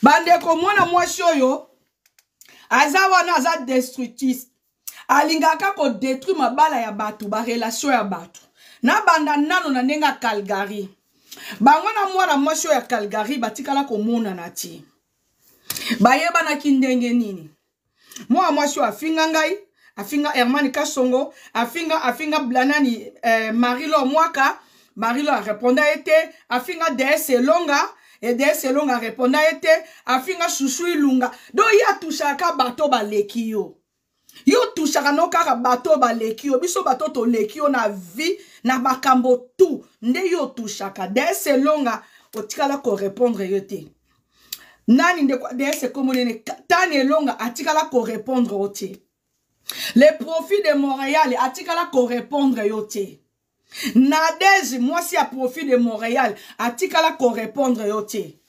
Bandeko mwana mwasi oyo aza wana aza destructrice. Alingaka ko détruire mabala ya batu, ba relation ya batu. Na banda nano na nenga Calgary. Bango na mwana mwasi oyo ya Calgary batikala ko mona na ti. Bayeba na kindenge nini. Mwana mwasi oyo afinga ngai, afinga Herman Kasongo, afinga Blanani Marilo Mwaka, Marilo a répondu ete, afinga DS Longa, et DS Longa a répondu ete, afinga Chouchou Ilunga. Do ya touchaka bato ba leki yo. Yo touchaka no kaka bato ba leki yo. Biso bato to leki yo na vie, na bakambo tout. Nde yo touchaka. DS Longa, otikala ko répondre yote. Nani nde kwa DS komunene, Tane Longa, atikala ko répondre yote. Les profits de Montréal, atikala ko répondre yote. Nadège, moi si à profit de Montréal, atikala ko répondre yote.